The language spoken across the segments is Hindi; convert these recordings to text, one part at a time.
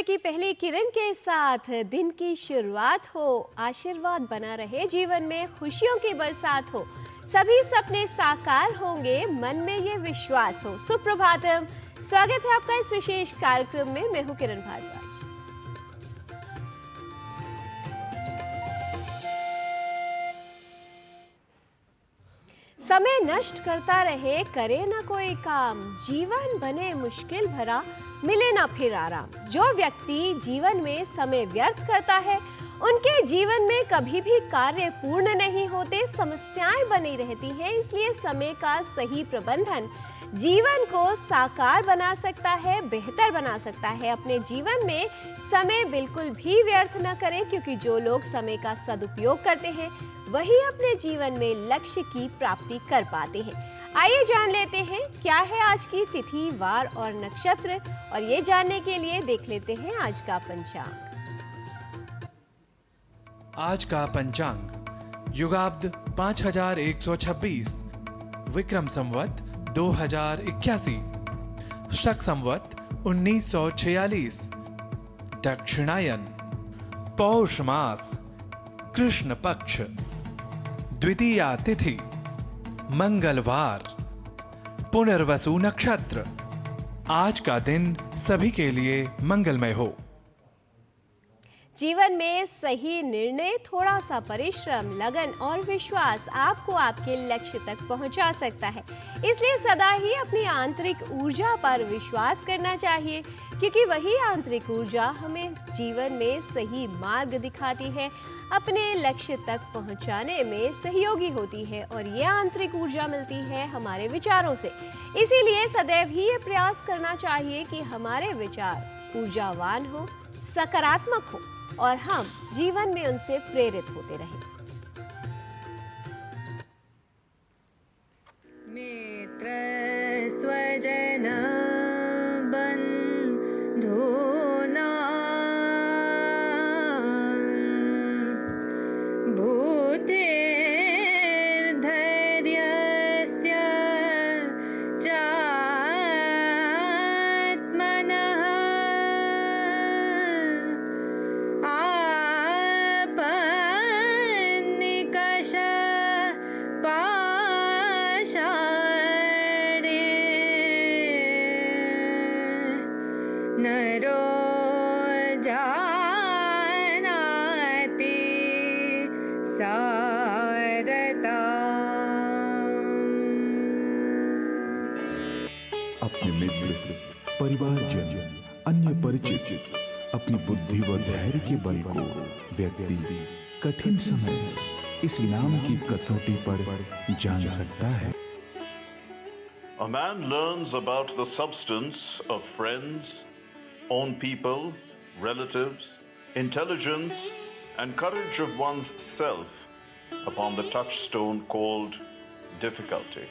की पहली किरण के साथ दिन की शुरुआत हो, आशीर्वाद बना रहे, जीवन में खुशियों की बरसात हो, सभी सपने साकार होंगे, मन में ये विश्वास हो। सुप्रभातम, स्वागत है आपका इस विशेष कार्यक्रम में। मैं हूं किरण भारद्वाज। समय नष्ट करता रहे, करे ना कोई काम, जीवन बने मुश्किल भरा, मिले ना फिर आराम। जो व्यक्ति जीवन में समय व्यर्थ करता है, उनके जीवन में कभी भी कार्य पूर्ण नहीं होते, समस्याएं बनी रहती हैं। इसलिए समय का सही प्रबंधन जीवन को साकार बना सकता है, बेहतर बना सकता है। अपने जीवन में समय बिल्कुल भी व्यर्थ न करें, क्योंकि जो लोग समय का सदुपयोग करते हैं वही अपने जीवन में लक्ष्य की प्राप्ति कर पाते हैं। आइए जान लेते हैं क्या है आज की तिथि, वार और नक्षत्र, और ये जानने के लिए देख लेते हैं आज का पंचांग। आज का पंचांग युगाब्द 5126, विक्रम संवत 2081, शक संवत 1946, दक्षिणायन, पौष मास, कृष्ण पक्ष, द्वितीया तिथि, मंगलवार, पुनर्वसु नक्षत्र। आज का दिन सभी के लिए मंगलमय हो। जीवन में सही निर्णय, थोड़ा सा परिश्रम, लगन और विश्वास आपको आपके लक्ष्य तक पहुंचा सकता है। इसलिए सदा ही अपनी आंतरिक ऊर्जा पर विश्वास करना चाहिए, क्योंकि वही आंतरिक ऊर्जा हमें जीवन में सही मार्ग दिखाती है, अपने लक्ष्य तक पहुंचाने में सहयोगी होती है, और ये आंतरिक ऊर्जा मिलती है हमारे विचारों से। इसीलिए सदैव ही ये प्रयास करना चाहिए कि हमारे विचार ऊर्जावान हो, सकारात्मक हो, और हम जीवन में उनसे प्रेरित होते रहें। मित्र स्वजन बंधु नरो जानाति सारता। अपने मित्र, परिवारजन, अन्य परिचित अपनी बुद्धि व धैर्य के बल को व्यक्ति कठिन समय इस नाम की कसौटी पर जान सकता है। A man learns about the substance of friends, own people, relatives, intelligence, and courage of one's self upon the touchstone called difficulty.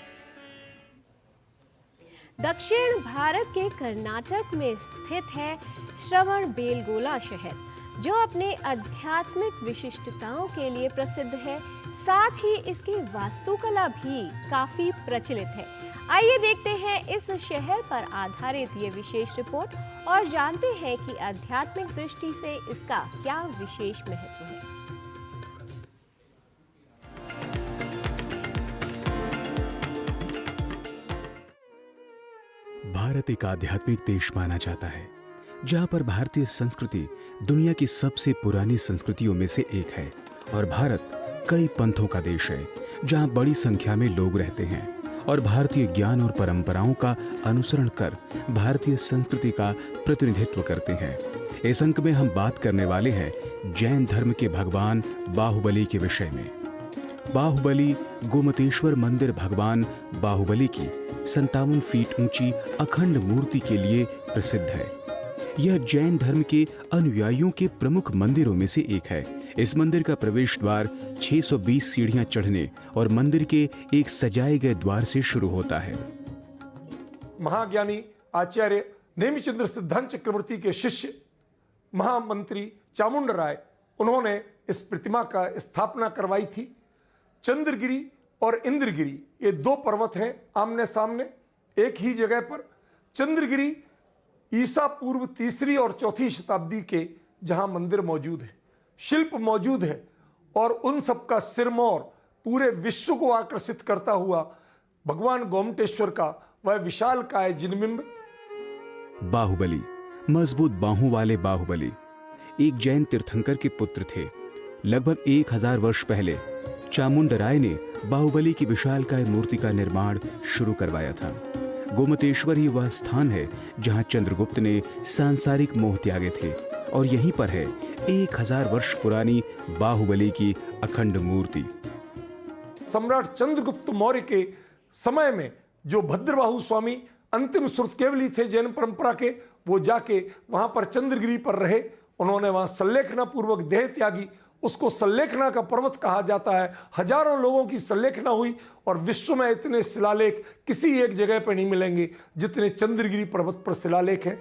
दक्षिण भारत के कर्नाटक में स्थित है श्रवणबेलगोला शहर, जो अपने आध्यात्मिक विशिष्टताओं के लिए प्रसिद्ध है। साथ ही इसकी वास्तुकला भी काफी प्रचलित है। आइए देखते हैं इस शहर पर आधारित ये विशेष रिपोर्ट और जानते हैं कि आध्यात्मिक दृष्टि से इसका क्या विशेष महत्व है। भारत एक आध्यात्मिक देश माना जाता है, जहां पर भारतीय संस्कृति दुनिया की सबसे पुरानी संस्कृतियों में से एक है, और भारत कई पंथों का देश है, जहां बड़ी संख्या में लोग रहते हैं और भारतीय ज्ञान और परंपराओं का अनुसरण कर भारतीय संस्कृति का प्रतिनिधित्व करते हैं। इस अंक में हम बात करने वाले हैं जैन धर्म के भगवान बाहुबली के विषय में। बाहुबली गोमतेश्वर मंदिर भगवान बाहुबली की 57 फीट ऊंची अखंड मूर्ति के लिए प्रसिद्ध है। यह जैन धर्म के अनुयायियों के प्रमुख मंदिरों में से एक है। इस मंदिर का प्रवेश द्वार 620 सीढ़ियां चढ़ने और मंदिर के एक सजाए गए द्वार से शुरू होता है। महाज्ञानी आचार्य नेमिचंद्र सिद्धांत चक्रवर्ती के शिष्य महामंत्री चामुंड राय, उन्होंने इस प्रतिमा का स्थापना करवाई थी। चंद्रगिरी और इंद्रगिरी ये दो पर्वत हैं आमने सामने एक ही जगह पर। चंद्रगिरी ईसा पूर्व 3री और 4थी शताब्दी के जहां मंदिर मौजूद है, शिल्प मौजूद है और उन सब का सिरमौर पूरे विश्व को आकर्षित करता हुआ भगवान गोमटेश्वर का वह विशालकाय जिनबिंब। बाहुबली, मजबूत बाहों वाले बाहुबली एक जैन तीर्थंकर के पुत्र थे। लगभग 1000 वर्ष पहले चामुंडराय ने बाहुबली की विशालकाय मूर्ति का निर्माण शुरू करवाया था। गोमतेश्वर ही वह स्थान है जहां चंद्रगुप्त ने सांसारिक मोह त्यागे थे और यहीं पर है 1000 वर्ष पुरानी बाहुबली की अखंड मूर्ति। सम्राट चंद्रगुप्त मौर्य के समय में जो भद्रबाहु स्वामी अंतिम सुरतकेवली थे जैन परंपरा के, वो जाके वहां पर चंद्रगिरी पर रहे। उन्होंने वहां सल्लेखना पूर्वक देह त्यागी। उसको सल्लेखना का पर्वत कहा जाता है। हजारों लोगों की सल्लेखना हुई और विश्व में इतने शिलालेख किसी एक जगह पर नहीं मिलेंगे जितने चंद्रगिरी पर्वत पर शिलालेख हैं।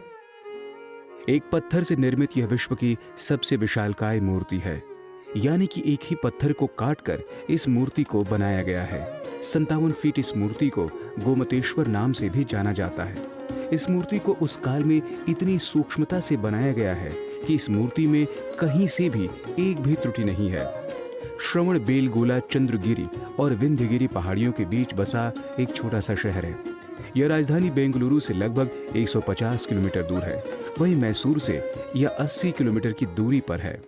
एक पत्थर से निर्मित यह विश्व की सबसे विशालकाय मूर्ति है, यानी कि एक ही पत्थर को काटकर इस मूर्ति को बनाया गया है। 57 फीट इस मूर्ति को गोमतेश्वर नाम से भी जाना जाता है। इस मूर्ति को उस काल में इतनी सूक्ष्मता से बनाया गया है कि इस मूर्ति में कहीं से भी एक भी त्रुटि नहीं है। श्रवण बेलगोला चंद्रगिरी और विंध्यगिरी पहाड़ियों के बीच बसा एक छोटा सा शहर है। यह राजधानी बेंगलुरु से लगभग 150 किलोमीटर दूर है। वहीं मैसूर से यह 80 किलोमीटर की दूरी पर है।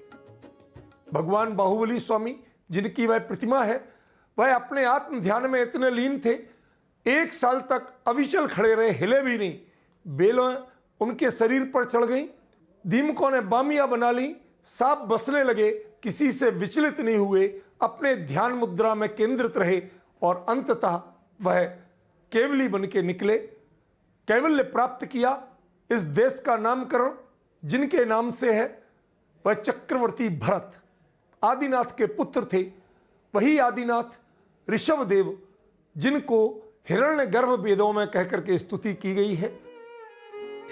भगवान बाहुबली स्वामी जिनकी वह प्रतिमा है, वह अपने आत्म ध्यान में इतने लीन थे, 1 साल तक अविचल खड़े रहे, हिले भी नहीं। बेलों उनके शरीर पर चढ़ गई, दीमकों ने बामिया बना ली, सांप बसने लगे, किसी से विचलित नहीं हुए, अपने ध्यान मुद्रा में केंद्रित रहे और अंततः वह केवली बन के निकले। कैवल्य प्राप्त किया। इस देश का नामकरण जिनके नाम से है वह चक्रवर्ती भरत आदिनाथ के पुत्र थे। वही आदिनाथ ऋषभदेव जिनको हिरण्यगर्भ वेदों में कहकर के स्तुति की गई है।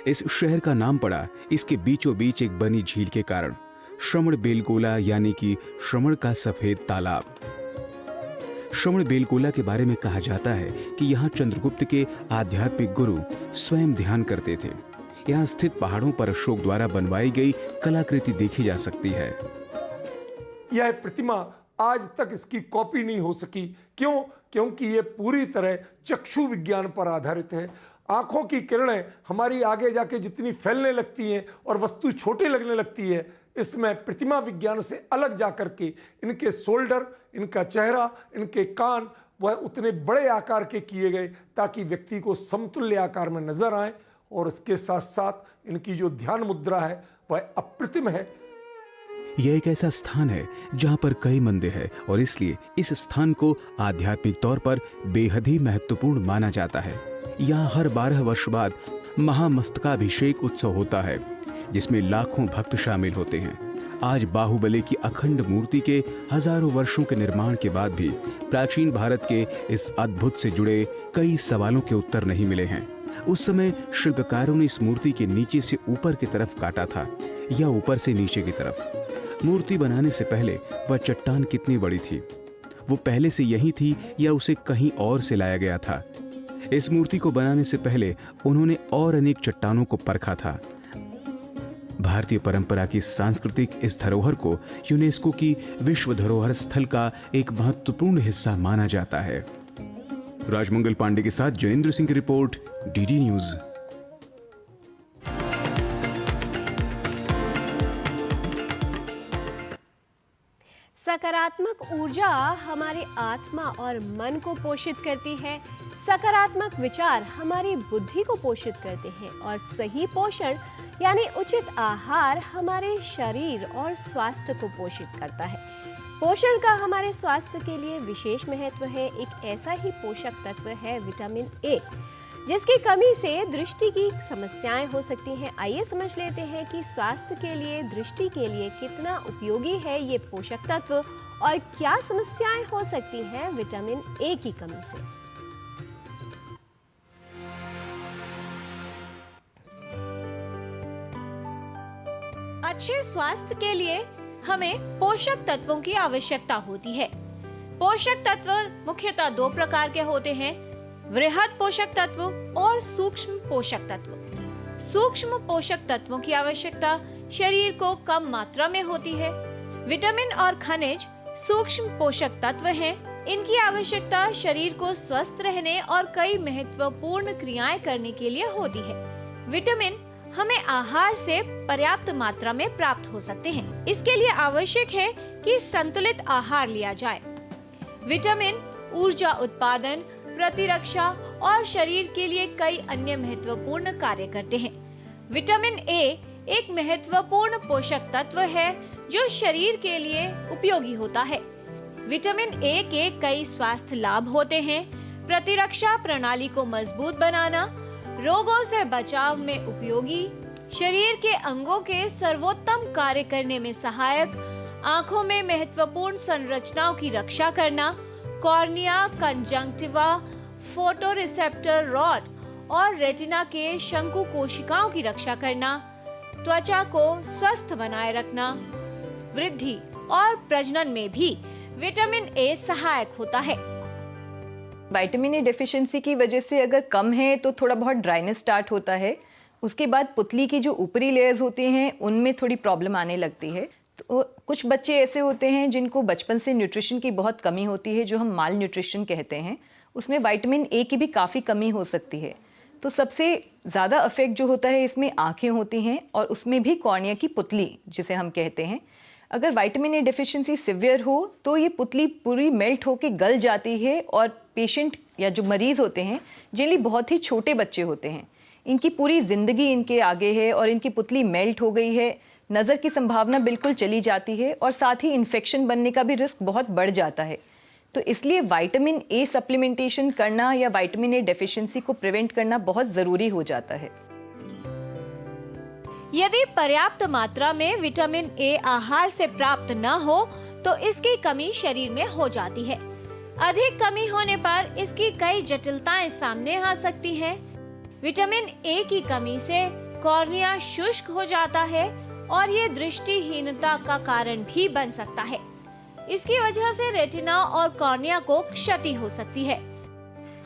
इस शहर का नाम पड़ा इसके बीचों बीच एक बनी झील के कारण, श्रवण बेलगोला यानी कि श्रवण का सफेद तालाब। श्रवण बेलगोला के बारे में कहा जाता है कि यहाँ चंद्रगुप्त के आध्यात्मिक गुरु स्वयं ध्यान करते थे। यहाँ स्थित पहाड़ों पर अशोक द्वारा बनवाई गई कलाकृति देखी जा सकती है। यह प्रतिमा आज तक इसकी कॉपी नहीं हो सकी। क्यों? क्योंकि यह पूरी तरह चक्षु विज्ञान पर आधारित है। आंखों की किरणें हमारी आगे जाके जितनी फैलने लगती हैं और वस्तु छोटी लगने लगती है, इसमें प्रतिमा विज्ञान से अलग जाकर के इनके शोल्डर, इनका चेहरा, इनके कान वह उतने बड़े आकार के किए गए ताकि व्यक्ति को समतुल्य आकार में नजर आए। और इसके साथ साथ इनकी जो ध्यान मुद्रा है वह अप्रतिम है। यह एक ऐसा स्थान है जहां पर कई मंदिर है और इसलिए इस स्थान को आध्यात्मिक तौर पर बेहद ही महत्वपूर्ण माना जाता है। यहाँ हर 12 वर्ष बाद महामस्तकाभिषेक उत्सव होता है जिसमें लाखों भक्त शामिल होते हैं। आज बाहुबली की अखंड मूर्ति के हजारों वर्षों के निर्माण के बाद भी प्राचीन भारत के इस अद्भुत से जुड़े कई सवालों के उत्तर नहीं मिले हैं। उस समय शिल्पकारों ने इस मूर्ति के नीचे से ऊपर की तरफ काटा था या ऊपर से नीचे की तरफ। मूर्ति बनाने से पहले वह चट्टान कितनी बड़ी थी, वो पहले से यही थी या उसे कहीं और से लाया गया था। इस मूर्ति को बनाने से पहले उन्होंने और अनेक चट्टानों को परखा था। भारतीय परंपरा की सांस्कृतिक इस धरोहर को यूनेस्को की विश्व धरोहर स्थल का एक महत्वपूर्ण हिस्सा माना जाता है। राजमंगल पांडे के साथ जयेंद्र सिंह की रिपोर्ट, डीडी न्यूज। सकारात्मक ऊर्जा हमारी आत्मा और मन को पोषित करती है। सकारात्मक विचार हमारी बुद्धि को पोषित करते हैं और सही पोषण यानी उचित आहार हमारे शरीर और स्वास्थ्य को पोषित करता है। पोषण का हमारे स्वास्थ्य के लिए विशेष महत्व है। एक ऐसा ही पोषक तत्व है विटामिन ए, जिसकी कमी से दृष्टि की समस्याएं हो सकती हैं। आइए समझ लेते हैं कि स्वास्थ्य के लिए, दृष्टि के लिए कितना उपयोगी है ये पोषक तत्व और क्या समस्याएं हो सकती हैं विटामिन ए की कमी से। अच्छे स्वास्थ्य के लिए हमें पोषक तत्वों की आवश्यकता होती है। पोषक तत्व मुख्यतः 2 प्रकार के होते हैं, वृहद पोषक तत्व और सूक्ष्म पोषक तत्व। सूक्ष्म पोषक तत्वों की आवश्यकता शरीर को कम मात्रा में होती है। विटामिन और खनिज सूक्ष्म पोषक तत्व हैं। इनकी आवश्यकता शरीर को स्वस्थ रहने और कई महत्वपूर्ण क्रियाएं करने के लिए होती है। विटामिन हमें आहार से पर्याप्त मात्रा में प्राप्त हो सकते हैं। इसके लिए आवश्यक है कि संतुलित आहार लिया जाए। विटामिन ऊर्जा उत्पादन, प्रतिरक्षा और शरीर के लिए कई अन्य महत्वपूर्ण कार्य करते हैं। विटामिन ए एक महत्वपूर्ण पोषक तत्व है जो शरीर के लिए उपयोगी होता है। विटामिन ए के कई स्वास्थ्य लाभ होते हैं। प्रतिरक्षा प्रणाली को मजबूत बनाना, रोगों से बचाव में उपयोगी, शरीर के अंगों के सर्वोत्तम कार्य करने में सहायक, आंखों में महत्वपूर्ण संरचनाओं की रक्षा करना, कॉर्निया, कंजंक्टिवा, फोटोरिसेप्टर रॉड और रेटिना के शंकु कोशिकाओं की रक्षा करना, त्वचा को स्वस्थ बनाए रखना, वृद्धि और प्रजनन में भी विटामिन ए सहायक होता है। विटामिन ए डेफिशिएंसी की वजह से अगर कम है तो थोड़ा बहुत ड्राइनेस स्टार्ट होता है। उसके बाद पुतली की जो ऊपरी लेयर्स होती हैं उनमें थोड़ी प्रॉब्लम आने लगती है। तो कुछ बच्चे ऐसे होते हैं जिनको बचपन से न्यूट्रिशन की बहुत कमी होती है, जो हम माल न्यूट्रिशन कहते हैं। उसमें विटामिन ए की भी काफ़ी कमी हो सकती है। तो सबसे ज़्यादा अफेक्ट जो होता है इसमें आँखें होती हैं और उसमें भी कॉर्निया की पुतली जिसे हम कहते हैं। अगर विटामिन ए डेफिशिएंसी सिवियर हो तो ये पुतली पूरी मेल्ट होके गल जाती है और पेशेंट या जो मरीज़ होते हैं, जिनके बहुत ही छोटे बच्चे होते हैं, इनकी पूरी ज़िंदगी इनके आगे है और इनकी पुतली मेल्ट हो गई है, नज़र की संभावना बिल्कुल चली जाती है और साथ ही इन्फेक्शन बनने का भी रिस्क बहुत बढ़ जाता है। तो इसलिए विटामिन ए सप्लीमेंटेशन करना या विटामिन ए डेफिशिएंसी को प्रिवेंट करना बहुत ज़रूरी हो जाता है। यदि पर्याप्त मात्रा में विटामिन ए आहार से प्राप्त न हो तो इसकी कमी शरीर में हो जाती है। अधिक कमी होने पर इसकी कई जटिलताएं सामने आ सकती हैं। विटामिन ए की कमी से कॉर्निया शुष्क हो जाता है और ये दृष्टिहीनता का कारण भी बन सकता है। इसकी वजह से रेटिना और कॉर्निया को क्षति हो सकती है।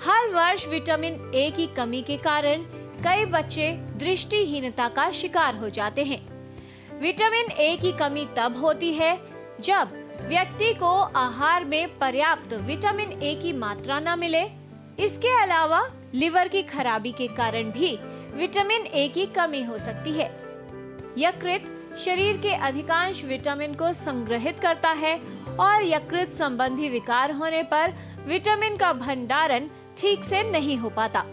हर वर्ष विटामिन ए की कमी के कारण कई बच्चे दृष्टिहीनता का शिकार हो जाते हैं। विटामिन ए की कमी तब होती है जब व्यक्ति को आहार में पर्याप्त विटामिन ए की मात्रा न मिले। इसके अलावा लिवर की खराबी के कारण भी विटामिन ए की कमी हो सकती है। यकृत शरीर के अधिकांश विटामिन को संग्रहित करता है और यकृत संबंधी विकार होने पर विटामिन का भंडारण ठीक से नहीं हो पाता,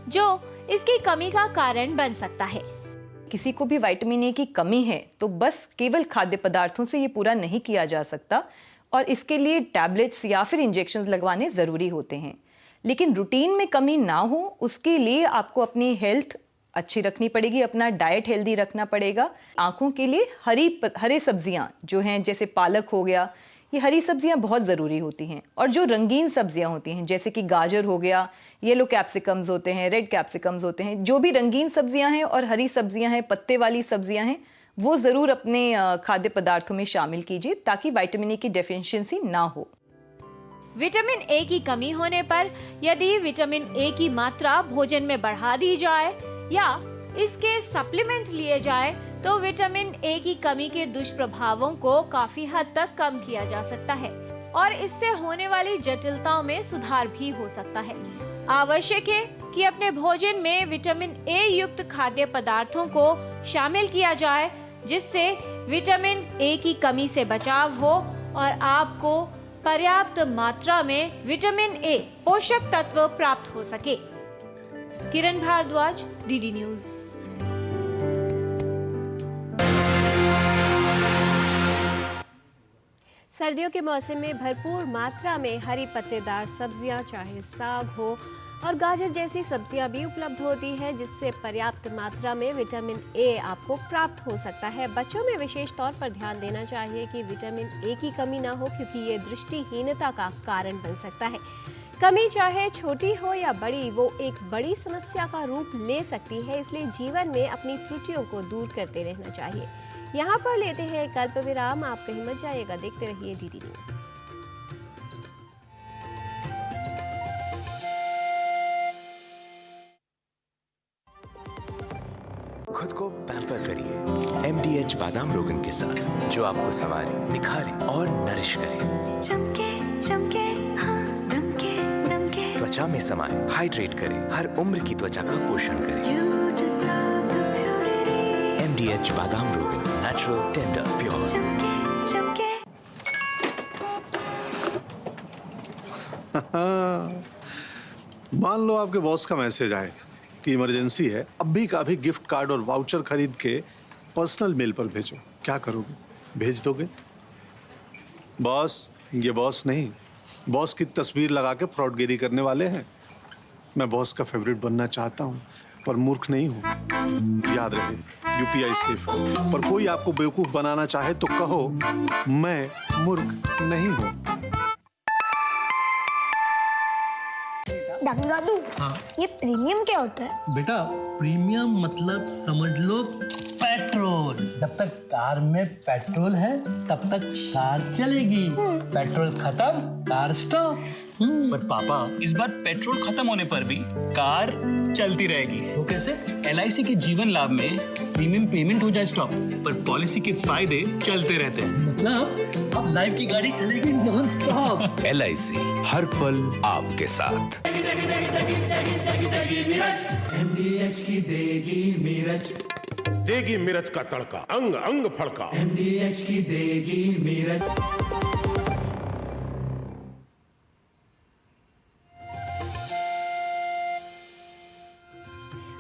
जो इसकी कमी का कारण बन सकता है। किसी को भी विटामिन ए की कमी है तो बस केवल खाद्य पदार्थों से ये पूरा नहीं किया जा सकता और इसके लिए टैबलेट्स या फिर इंजेक्शंस लगवाने ज़रूरी होते हैं। लेकिन रूटीन में कमी ना हो उसके लिए आपको अपनी हेल्थ अच्छी रखनी पड़ेगी, अपना डाइट हेल्दी रखना पड़ेगा। आँखों के लिए हरे सब्जियाँ जो हैं, जैसे पालक हो गया, ये हरी सब्जियाँ बहुत ज़रूरी होती हैं। और जो रंगीन सब्जियाँ होती हैं जैसे कि गाजर हो गया, येलो कैप्सिकम्स होते हैं, रेड कैप्सिकम्स होते हैं, जो भी रंगीन सब्जियां हैं और हरी सब्जियां हैं, पत्ते वाली सब्जियां हैं, वो ज़रूर अपने खाद्य पदार्थों में शामिल कीजिए ताकि विटामिन ए की डेफिशिएंसी ना हो। विटामिन ए की कमी होने पर यदि विटामिन ए की मात्रा भोजन में बढ़ा दी जाए या इसके सप्लीमेंट लिए जाए तो विटामिन ए की कमी के दुष्प्रभावों को काफी हद तक कम किया जा सकता है और इससे होने वाली जटिलताओं में सुधार भी हो सकता है। आवश्यक है कि अपने भोजन में विटामिन ए युक्त खाद्य पदार्थों को शामिल किया जाए जिससे विटामिन ए की कमी से बचाव हो और आपको पर्याप्त मात्रा में विटामिन ए पोषक तत्व प्राप्त हो सके। किरण भारद्वाज, डीडी न्यूज। सर्दियों के मौसम में भरपूर मात्रा में हरी पत्तेदार सब्जियां, चाहे साग हो और गाजर जैसी सब्जियां भी उपलब्ध होती हैं जिससे पर्याप्त मात्रा में विटामिन ए आपको प्राप्त हो सकता है। बच्चों में विशेष तौर पर ध्यान देना चाहिए कि विटामिन ए की कमी ना हो क्योंकि ये दृष्टिहीनता का कारण बन सकता है। कमी चाहे छोटी हो या बड़ी, वो एक बड़ी समस्या का रूप ले सकती है, इसलिए जीवन में अपनी त्रुटियों को दूर करते रहना चाहिए। यहाँ पर लेते हैं एक अल्प विराम, आप कहीं मत जाइएगा, देखते रहिए डीडी न्यूज। बादाम रोगन के साथ, जो आपको संवारे, निखारे और नरिश करे। चमके चमके हाँ, दमके दमके, त्वचा में समाए, हाइड्रेट करे, हर उम्र की त्वचा का पोषण करे। You deserve the purity. MDH बादाम रोगन, नेचुरल, टेंडर, प्योर। चमके चमके। मान लो आपके बॉस का मैसेज आए कि इमरजेंसी है, अभी का अभी गिफ्ट कार्ड और वाउचर खरीद के पर्सनल मेल पर भेजो, क्या करोगे? भेज दोगे? बॉस, ये बॉस नहीं, बॉस की तस्वीर लगा के फ्रॉडगिरी करने वाले हैं। मैं बॉस का फेवरेट बनना चाहता हूँ, पर मूर्ख नहीं हूँ। याद रहे, UPI सेफ है, पर कोई आपको बेवकूफ बनाना चाहे तो कहो मैं मूर्ख नहीं हूँ। दादू, हाँ? ये प्रीमियम क्या होता है? बेटा प्रीमियम मतलब समझ लो पेट्रोल। जब तक कार में पेट्रोल है तब तक कार चलेगी, पेट्रोल खत्म कार स्टॉप। पर पापा, इस बार पेट्रोल खत्म होने पर भी कार चलती रहेगी। वो कैसे? LIC के जीवन लाभ में प्रीमियम पेमेंट हो जाए स्टॉप, पर पॉलिसी के फायदे चलते रहते हैं। मतलब अब लाइफ की गाड़ी चलेगी नॉन स्टॉप। LIC हर पल आपके साथ। MDH की देगी मिर्च, देगी मिर्च का तड़का, अंग अंग फड़का। MDH की देगी मिर्च।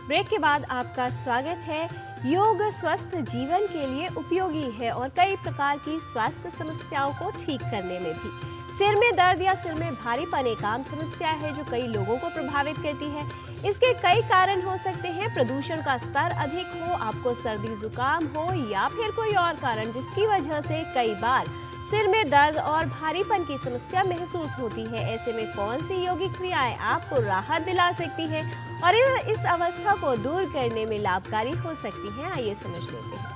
ब्रेक के बाद आपका स्वागत है। योग स्वस्थ जीवन के लिए उपयोगी है और कई प्रकार की स्वास्थ्य समस्याओं को ठीक करने में भी। सिर में दर्द या सिर में भारीपन एक आम समस्या है जो कई लोगों को प्रभावित करती है। इसके कई कारण हो सकते हैं। प्रदूषण का स्तर अधिक हो, आपको सर्दी जुकाम हो या फिर कोई और कारण जिसकी वजह से कई बार सिर में दर्द और भारीपन की समस्या महसूस होती है। ऐसे में कौन सी योगिक क्रियाएं आपको राहत दिला सकती हैं और इस अवस्था को दूर करने में लाभकारी हो सकती हैं, आइए समझ लेते हैं।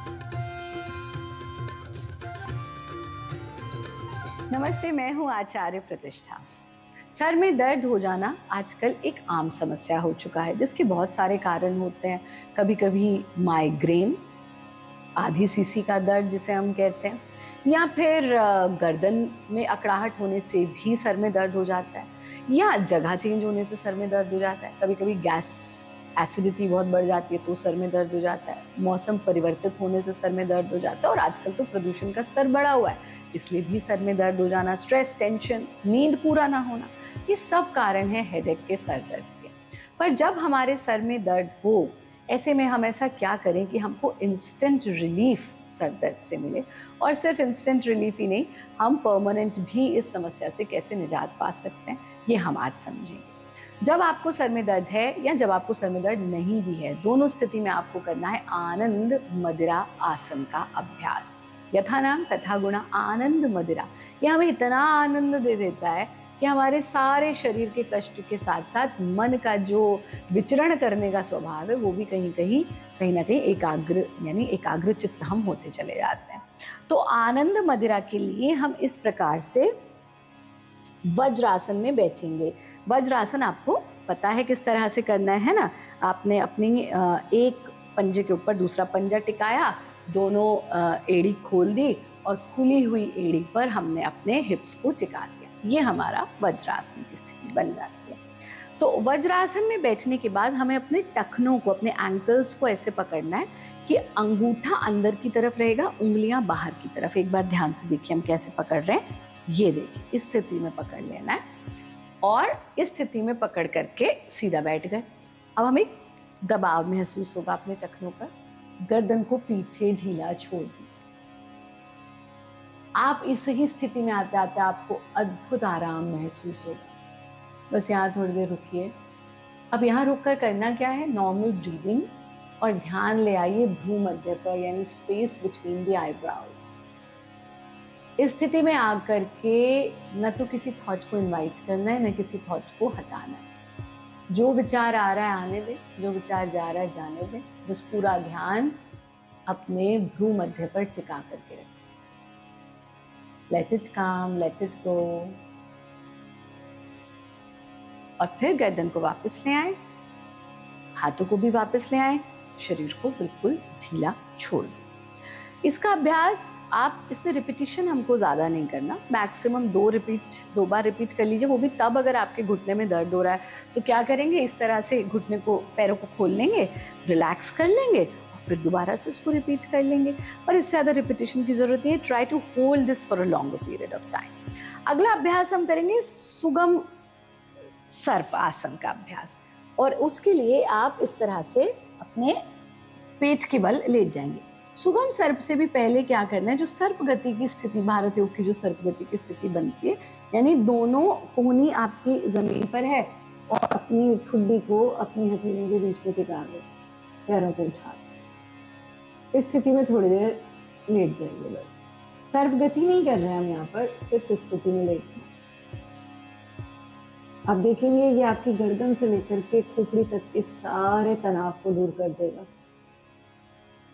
नमस्ते, मैं हूँ आचार्य प्रतिष्ठा। सर में दर्द हो जाना आजकल एक आम समस्या हो चुका है, जिसके बहुत सारे कारण होते हैं। कभी कभी माइग्रेन, आधी सीसी का दर्द जिसे हम कहते हैं, या फिर गर्दन में अकड़ाहट होने से भी सर में दर्द हो जाता है, या जगह चेंज होने से सर में दर्द हो जाता है। कभी कभी गैस एसिडिटी बहुत बढ़ जाती है तो सर में दर्द हो जाता है। मौसम परिवर्तित होने से सर में दर्द हो जाता है, और आजकल तो प्रदूषण का स्तर बढ़ा हुआ है इसलिए भी सर में दर्द हो जाना। स्ट्रेस, टेंशन, नींद पूरा ना होना, ये सब कारण है हेडेक के, सर दर्द के। पर जब हमारे सर में दर्द हो, ऐसे में हम ऐसा क्या करें कि हमको इंस्टेंट रिलीफ सर दर्द से मिले, और सिर्फ इंस्टेंट रिलीफ ही नहीं, हम परमानेंट भी इस समस्या से कैसे निजात पा सकते हैं, ये हम आज समझेंगे। जब आपको सर में दर्द है या जब आपको सर में दर्द नहीं भी है, दोनों स्थिति में आपको करना है आनंद मदिरा आसन का अभ्यास। यथा नाम तथा गुणा, आनंद मदिरा। यह हमें इतना आनंद दे देता है कि हमारे सारे शरीर के कष्ट के साथ साथ मन का जो विचरण करने का स्वभाव है वो भी कहीं ना कहीं एकाग्र, यानी एकाग्र चित्त हम होते चले जाते हैं। तो आनंद मदिरा के लिए हम इस प्रकार से वज्रासन में बैठेंगे। वज्रासन आपको पता है किस तरह से करना है ना। आपने अपनी एक पंजे के ऊपर दूसरा पंजा टिकाया, दोनों एड़ी खोल दी और खुली हुई एड़ी पर हमने अपने हिप्स को टिका दिया। ये हमारा वज्रासन की स्थिति बन जाती है। तो वज्रासन में बैठने के बाद हमें अपने टखनों को, अपने एंकल्स को ऐसे पकड़ना है कि अंगूठा अंदर की तरफ रहेगा, उंगलियां बाहर की तरफ। एक बार ध्यान से देखिए हम कैसे पकड़ रहे हैं। ये देखिए, इस स्थिति में पकड़ लेना है और इस स्थिति में पकड़ करके सीधा बैठ गए। अब हमें दबाव महसूस होगा अपने टखनों पर। गर्दन को पीछे ढीला छोड़ दीजिए। आप इस ही स्थिति में आते आते आपको अद्भुत आराम महसूस होगा। बस यहाँ थोड़ी देर रुकिए। अब यहाँ रुककर करना क्या है, नॉर्मल ब्रीदिंग, और ध्यान ले आइए भ्रू मध्य पर, यानी स्पेस बिटवीन द आईब्राउज। इस स्थिति में आकर के न तो किसी थॉट को इनवाइट करना है, न किसी थॉट को हटाना है। जो विचार आ रहा है आने दे, जो विचार जा रहा है जाने दे। बस पूरा ध्यान अपने भ्रू मध्य पर टिका करके रखें। Let it come, let it go. और फिर गर्दन को वापस ले आए, हाथों को भी वापस ले आए, शरीर को बिल्कुल ढीला छोड़ दें। इसका अभ्यास आप इसमें रिपीटिशन हमको ज़्यादा नहीं करना, मैक्सिमम 2 बार रिपीट कर लीजिए, वो भी तब अगर आपके घुटने में दर्द हो रहा है तो क्या करेंगे, इस तरह से घुटने को, पैरों को खोल लेंगे, रिलैक्स कर लेंगे और फिर दोबारा से इसको रिपीट कर लेंगे। और इससे ज़्यादा रिपीटिशन की ज़रूरत नहीं है। Try to hold this for a longer period of time. अगला अभ्यास हम करेंगे सुगम सर्प आसन का अभ्यास, और उसके लिए आप इस तरह से अपने पेट के बल लेट जाएंगे। सुगम सर्प से भी पहले क्या करना है, जो सर्प गति की स्थिति, भारत योग की जो सर्प गति की स्थिति बनती है, यानी दोनों कोहनी आपकी जमीन पर है और अपनी ठुड्डी को अपनी हथेलियों के बीच में टिका दो, पैरों को उठा दो। इस स्थिति में थोड़ी देर लेट जाइए। बस सर्प गति नहीं कर रहे हैं हम यहाँ पर, सिर्फ इस स्थिति में लेट। आप देखेंगे ये आपकी गर्दन से लेकर के खोपड़ी तक के सारे तनाव को दूर कर देगा।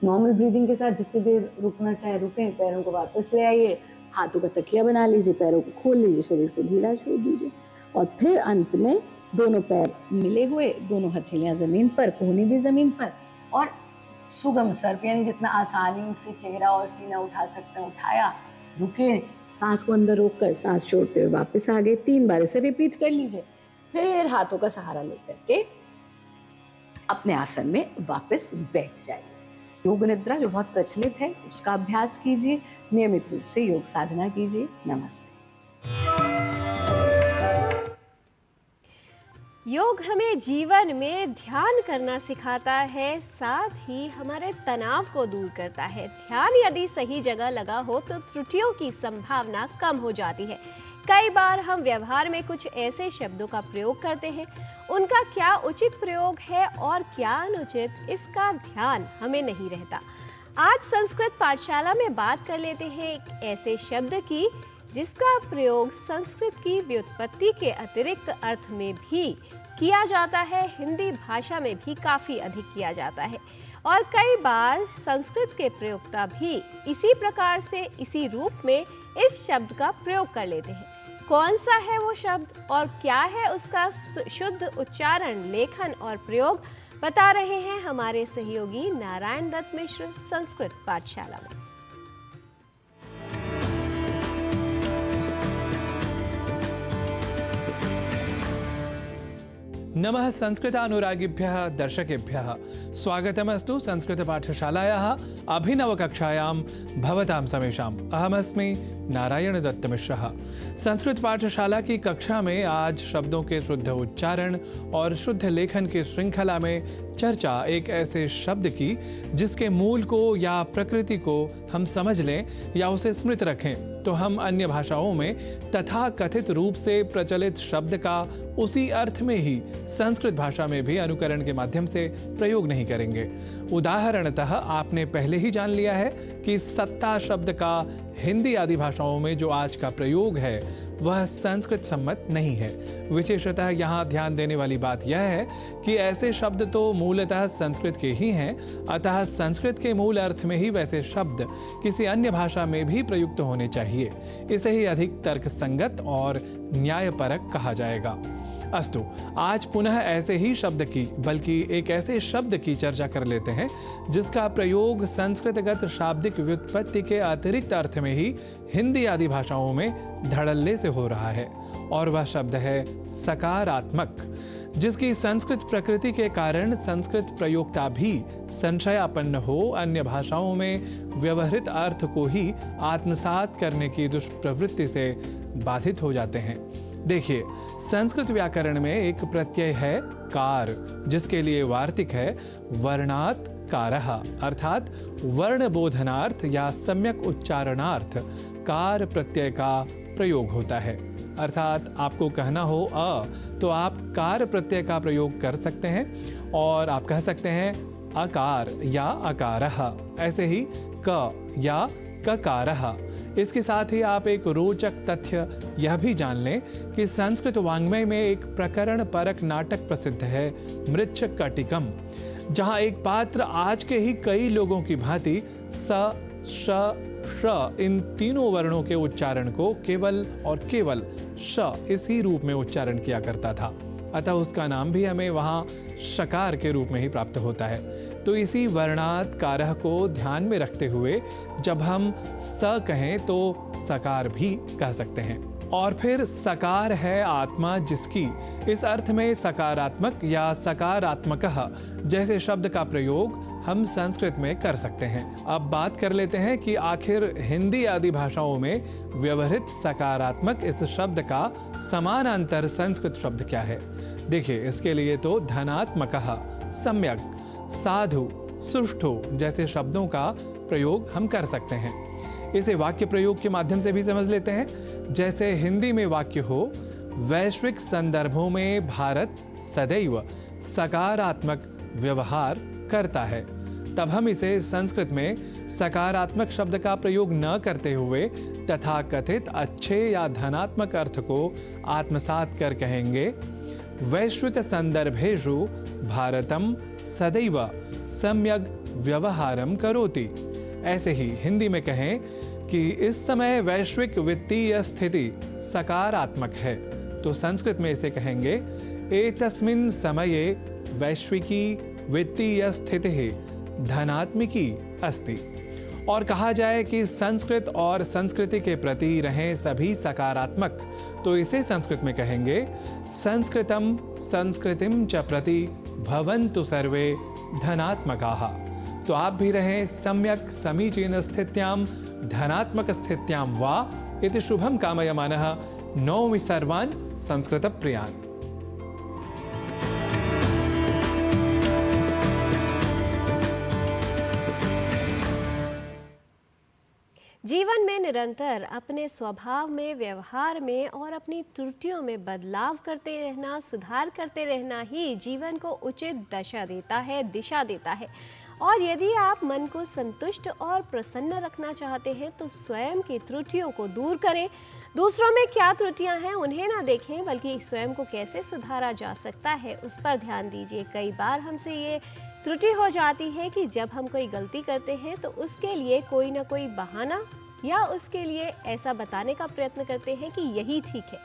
नॉर्मल ब्रीदिंग के साथ जितनी देर रुकना चाहे रुकें, पैरों को वापस ले आइए, हाथों का तकिया बना लीजिए, पैरों को खोल लीजिए, शरीर को ढीला छोड़ दीजिए और फिर अंत में दोनों पैर मिले हुए, दोनों हथेलियां जमीन पर, कोहनी भी जमीन पर, और सुगम सर्प यानी जितना आसानी से चेहरा और सीना उठा सकते हैं उठाया, रुके, सांस को अंदर रोककर सांस छोड़ते हुए वापस आ गए। 3 बार इसे रिपीट कर लीजिए। फिर हाथों का सहारा लेकर के अपने आसन में वापस बैठ जाइए। योग निद्रा जो बहुत प्रचलित है उसका अभ्यास कीजिए, नियमित रूप से योग साधना कीजिए। नमस्ते। योग हमें जीवन में ध्यान करना सिखाता है, साथ ही हमारे तनाव को दूर करता है। ध्यान यदि सही जगह लगा हो तो त्रुटियों की संभावना कम हो जाती है। कई बार हम व्यवहार में कुछ ऐसे शब्दों का प्रयोग करते हैं, उनका क्या उचित प्रयोग है और क्या अनुचित, इसका ध्यान हमें नहीं रहता। आज संस्कृत पाठशाला में बात कर लेते हैं एक ऐसे शब्द की जिसका प्रयोग संस्कृत की व्युत्पत्ति के अतिरिक्त अर्थ में भी किया जाता है, हिंदी भाषा में भी काफ़ी अधिक किया जाता है और कई बार संस्कृत के प्रयोक्ता भी इसी प्रकार से, इसी रूप में इस शब्द का प्रयोग कर लेते हैं। कौन सा है वो शब्द और क्या है उसका शुद्ध उच्चारण, लेखन और प्रयोग, बता रहे हैं हमारे सहयोगी नारायण दत्त मिश्र संस्कृत पाठशाला में। नमः संस्कृतानुरागिभ्यः दर्शकेभ्यः स्वागतमस्तु संस्कृतपाठशालायाः अभिनवकक्षायां भवतां समेषाम्। अहमस्मि नारायण दत्त मिश्रः। संस्कृत पाठशाला की कक्षा में आज शब्दों के शुद्ध उच्चारण और शुद्ध लेखन की श्रृंखला में चर्चा एक ऐसे शब्द की जिसके मूल को या प्रकृति को हम समझ लें या उसे स्मृत रखें तो हम अन्य भाषाओं में तथा कथित रूप से प्रचलित शब्द का उसी अर्थ में ही संस्कृत भाषा में भी अनुकरण के माध्यम से प्रयोग नहीं करेंगे। उदाहरणतः आपने पहले ही जान लिया है कि सत्ता शब्द का हिंदी आदि भाषाओं में जो आज का प्रयोग है वह संस्कृत सम्मत नहीं है। विशेषतः यहाँ ध्यान देने वाली बात यह है कि ऐसे शब्द तो मूलतः संस्कृत के ही हैं, अतः संस्कृत के मूल अर्थ में ही वैसे शब्द किसी अन्य भाषा में भी प्रयुक्त होने चाहिए। इसे ही अधिक तर्कसंगत और न्यायपरक कहा जाएगा। अस्तु, आज पुनः ऐसे ही शब्द की, बल्कि एक ऐसे शब्द की चर्चा कर लेते हैं जिसका प्रयोग संस्कृतगत शाब्दिक व्युत्पत्ति के अतिरिक्त अर्थ में ही हिंदी आदि भाषाओं में धड़ल्ले से हो रहा है, और वह शब्द है सकारात्मक, जिसकी संस्कृत प्रकृति के कारण संस्कृत प्रयोक्ता भी संशयापन्न हो अन्य भाषाओं में व्यवहृत अर्थ को ही आत्मसात करने की दुष्प्रवृत्ति से बाधित हो जाते हैं। देखिए, संस्कृत व्याकरण में एक प्रत्यय है कार, जिसके लिए वार्तिक है वर्णात् कारः, अर्थात वर्ण बोधनार्थ या सम्यक उच्चारणार्थ कार प्रत्यय का प्रयोग होता है। अर्थात आपको कहना हो अ तो आप कार प्रत्यय का प्रयोग कर सकते हैं और आप कह सकते हैं अकार या अकारः, ऐसे ही क या ककारः। इसके साथ ही आप एक रोचक तथ्य यह भी जान लें कि संस्कृत वाङ्मय में एक प्रकरण परक नाटक प्रसिद्ध है मृच्छकटिकम, जहां एक पात्र आज के ही कई लोगों की भांति स, श, श इन तीनों वर्णों के उच्चारण को केवल और केवल श इसी रूप में उच्चारण किया करता था। अतः उसका नाम भी हमें वहाँ शकार के रूप में ही प्राप्त होता है। तो इसी वर्णात कारह को ध्यान में रखते हुए जब हम स कहें तो सकार भी कह सकते हैं। और फिर सकार है आत्मा जिसकी, इस अर्थ में सकारात्मक या सकारात्मकः जैसे शब्द का प्रयोग हम संस्कृत में कर सकते हैं। अब बात कर लेते हैं कि आखिर हिंदी आदि भाषाओं में व्यवहृत सकारात्मक इस शब्द का समानांतर संस्कृत शब्द क्या है। देखिए, इसके लिए तो धनात्मकः, सम्यक, साधु, सुष्ठु जैसे शब्दों का प्रयोग हम कर सकते हैं। इसे वाक्य प्रयोग के माध्यम से भी समझ लेते हैं। जैसे हिंदी में वाक्य हो, वैश्विक संदर्भों में भारत सदैव सकारात्मक व्यवहार करता है, तब हम इसे संस्कृत में सकारात्मक शब्द का प्रयोग न करते हुए तथाकथित अच्छे या धनात्मक अर्थ को आत्मसात कर कहेंगे, वैश्विक संदर्भेषु भारतम सदैव सम्यक व्यवहारम करोति। ऐसे ही हिंदी में कहें कि इस समय वैश्विक वित्तीय स्थिति सकारात्मक है, तो संस्कृत में इसे कहेंगे एतस्मिन् समये वैश्विकी वित्तीय स्थिति धनात्मिकी अस्ति। और कहा जाए कि संस्कृत और संस्कृति के प्रति रहें सभी सकारात्मक, तो इसे संस्कृत में कहेंगे संस्कृतम संस्कृतिम च प्रति भवन्तु सर्वे धनात्मकाः। तो आप भी रहें सम्यक समीचीन स्थित्याम धनात्मक स्थित्याम वा इति शुभम कामयमानः नौमि सर्वान् संस्कृत प्रियान्। जीवन में निरंतर अपने स्वभाव में, व्यवहार में और अपनी त्रुटियों में बदलाव करते रहना, सुधार करते रहना ही जीवन को उचित दशा देता है, दिशा देता है। और यदि आप मन को संतुष्ट और प्रसन्न रखना चाहते हैं तो स्वयं की त्रुटियों को दूर करें। दूसरों में क्या त्रुटियां हैं उन्हें ना देखें, बल्कि स्वयं को कैसे सुधारा जा सकता है उस पर ध्यान दीजिए। कई बार हमसे ये त्रुटि हो जाती है कि जब हम कोई गलती करते हैं तो उसके लिए कोई ना कोई बहाना या उसके लिए ऐसा बताने का प्रयत्न करते हैं कि यही ठीक है।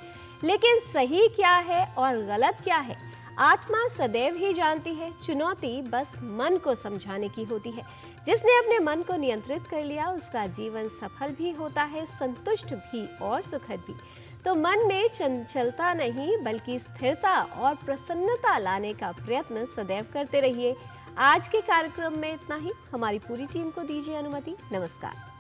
लेकिन सही क्या है और गलत क्या है, आत्मा सदैव ही जानती है। चुनौती बस मन को समझाने की होती है। जिसने अपने मन को नियंत्रित कर लिया उसका जीवन सफल भी होता है, संतुष्ट भी और सुखद भी। तो मन में चंचलता नहीं बल्कि स्थिरता और प्रसन्नता लाने का प्रयत्न सदैव करते रहिए। आज के कार्यक्रम में इतना ही। हमारी पूरी टीम को दीजिए अनुमति। नमस्कार।